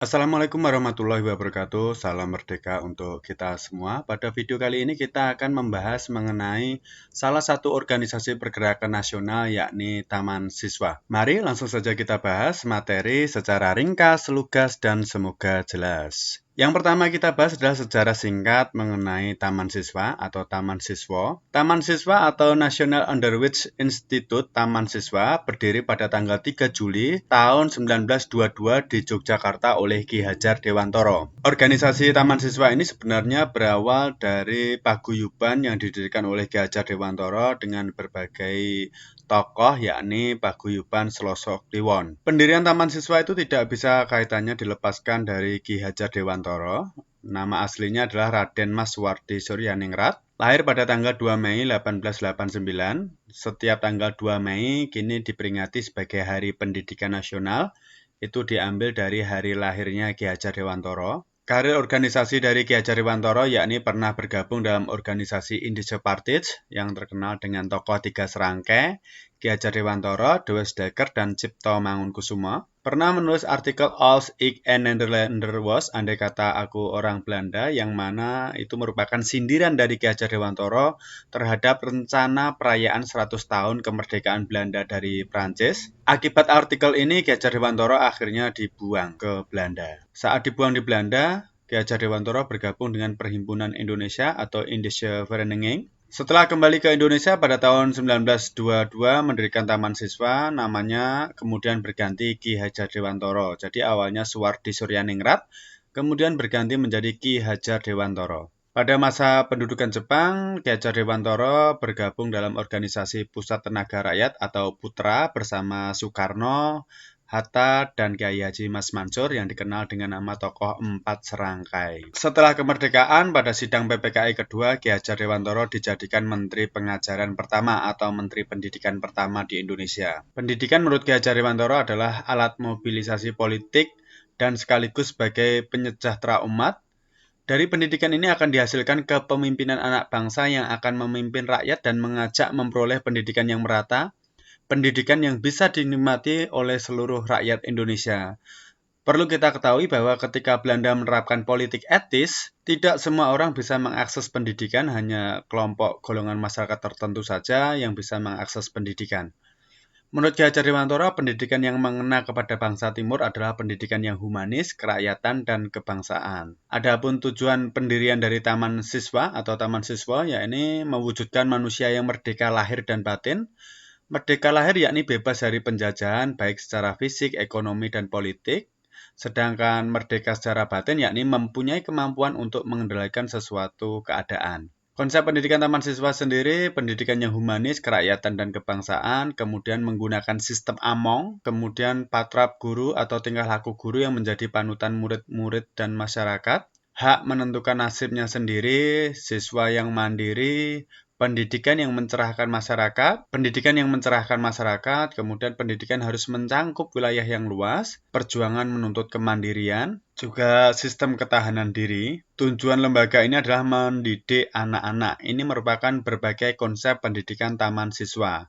Assalamualaikum warahmatullahi wabarakatuh. Salam merdeka untuk kita semua. Pada video kali ini kita akan membahas mengenai salah satu organisasi pergerakan nasional yakni Taman Siswa. Mari langsung saja kita bahas materi secara ringkas, lugas, dan semoga jelas. Yang pertama kita bahas adalah sejarah singkat mengenai Taman Siswa atau Taman Siswa. Taman Siswa atau National Underwich Institute Taman Siswa berdiri pada tanggal 3 Juli tahun 1922 di Yogyakarta oleh Ki Hajar Dewantoro. Organisasi Taman Siswa ini sebenarnya berawal dari paguyuban yang didirikan oleh Ki Hajar Dewantoro dengan berbagai tokoh yakni paguyuban Selosok Kliwon. Pendirian Taman Siswa itu tidak bisa kaitannya dilepaskan dari Ki Hajar Dewantoro. Nama aslinya adalah Raden Mas Suwardi Suryaningrat. Lahir pada tanggal 2 Mei 1889. Setiap tanggal 2 Mei kini diperingati sebagai Hari Pendidikan Nasional. Itu diambil dari hari lahirnya Ki Hajar Dewantoro. Karir organisasi dari Ki Hajar Dewantoro yakni pernah bergabung dalam organisasi Indische-Partij yang terkenal dengan tokoh Tiga Serangkai, Ki Hajar Dewantoro, Dewes Dekker, dan Cipto Mangunkusumo. Pernah menulis artikel Als ik een Nederlander was, andai kata aku orang Belanda, yang mana itu merupakan sindiran dari Ki Hajar Dewantoro terhadap rencana perayaan 100 tahun kemerdekaan Belanda dari Prancis. Akibat artikel ini, Ki Hajar Dewantoro akhirnya dibuang ke Belanda. Saat dibuang di Belanda, Ki Hajar Dewantoro bergabung dengan Perhimpunan Indonesia atau Indische Vereniging. Setelah kembali ke Indonesia pada tahun 1922 mendirikan Taman Siswa, namanya kemudian berganti Ki Hajar Dewantoro. Jadi awalnya Suwardi Suryaningrat, kemudian berganti menjadi Ki Hajar Dewantoro. Pada masa pendudukan Jepang, Ki Hajar Dewantoro bergabung dalam organisasi Pusat Tenaga Rakyat atau Putra bersama Soekarno, Hatta, dan Kiai Haji Mas Mansur yang dikenal dengan nama tokoh Empat Serangkai. Setelah kemerdekaan, pada sidang PPKI kedua, Ki Hajar Dewantoro dijadikan Menteri Pengajaran pertama atau Menteri Pendidikan pertama di Indonesia. Pendidikan menurut Ki Hajar Dewantoro adalah alat mobilisasi politik dan sekaligus sebagai penyejahtera umat. Dari pendidikan ini akan dihasilkan kepemimpinan anak bangsa yang akan memimpin rakyat dan mengajak memperoleh pendidikan yang merata, pendidikan yang bisa dinikmati oleh seluruh rakyat Indonesia. Perlu kita ketahui bahwa ketika Belanda menerapkan politik etis, tidak semua orang bisa mengakses pendidikan, hanya kelompok golongan masyarakat tertentu saja yang bisa mengakses pendidikan. Menurut Ki Hajar Dewantoro, pendidikan yang mengena kepada bangsa Timur adalah pendidikan yang humanis, kerakyatan, dan kebangsaan. Adapun tujuan pendirian dari Taman Siswa atau Taman Siswa, yakni mewujudkan manusia yang merdeka lahir dan batin. Merdeka lahir yakni bebas dari penjajahan baik secara fisik, ekonomi, dan politik. Sedangkan merdeka secara batin yakni mempunyai kemampuan untuk mengendalikan sesuatu keadaan. Konsep pendidikan Taman Siswa sendiri, pendidikan yang humanis, kerakyatan, dan kebangsaan, kemudian menggunakan sistem among, kemudian patrap guru atau tingkah laku guru yang menjadi panutan murid-murid dan masyarakat, hak menentukan nasibnya sendiri, siswa yang mandiri, pendidikan yang mencerahkan masyarakat, kemudian pendidikan harus mencangkup wilayah yang luas, perjuangan menuntut kemandirian, juga sistem ketahanan diri. Tujuan lembaga ini adalah mendidik anak-anak. Ini merupakan berbagai konsep pendidikan Taman Siswa.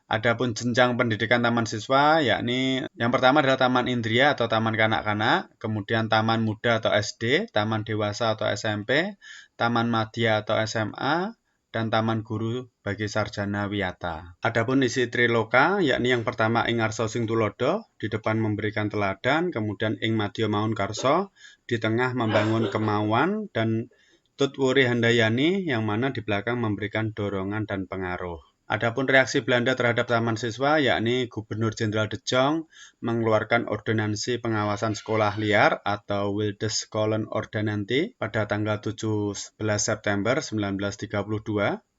Adapun jenjang pendidikan Taman Siswa, yakni yang pertama adalah Taman Indria atau Taman Kanak-kanak, kemudian Taman Muda atau SD, Taman Dewasa atau SMP, Taman Madya atau SMA, dan Taman Guru bagi sarjana wiyata. Adapun isi Triloka, yakni yang pertama ing Arso Sing Tulodo, di depan memberikan teladan, kemudian ing Madya Maun Karso, di tengah membangun kemauan, dan Tut Wuri Handayani, yang mana di belakang memberikan dorongan dan pengaruh. Adapun reaksi Belanda terhadap Taman Siswa, yakni Gubernur Jenderal De Jong mengeluarkan ordonansi pengawasan sekolah liar atau Wildescholen-Ordonnantie pada tanggal 17 September 1932.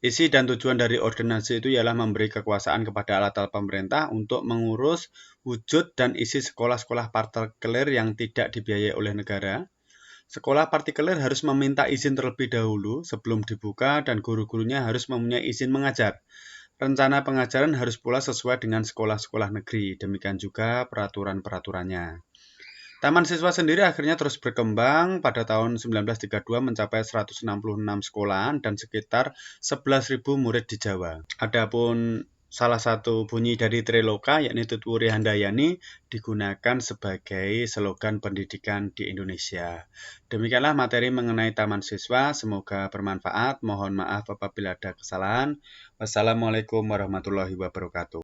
Isi dan tujuan dari ordonansi itu ialah memberi kekuasaan kepada alat-alat pemerintah untuk mengurus wujud dan isi sekolah-sekolah partikelir yang tidak dibiayai oleh negara. Sekolah partikelir harus meminta izin terlebih dahulu sebelum dibuka dan guru-gurunya harus mempunyai izin mengajar. Rencana pengajaran harus pula sesuai dengan sekolah-sekolah negeri, demikian juga peraturan-peraturannya. Taman Siswa sendiri akhirnya terus berkembang, pada tahun 1932 mencapai 166 sekolahan dan sekitar 11.000 murid di Jawa. Adapun salah satu bunyi dari Triloka, yakni Tutwuri Handayani, digunakan sebagai slogan pendidikan di Indonesia. Demikianlah materi mengenai Taman Siswa, semoga bermanfaat. Mohon maaf apabila ada kesalahan. Wassalamualaikum warahmatullahi wabarakatuh.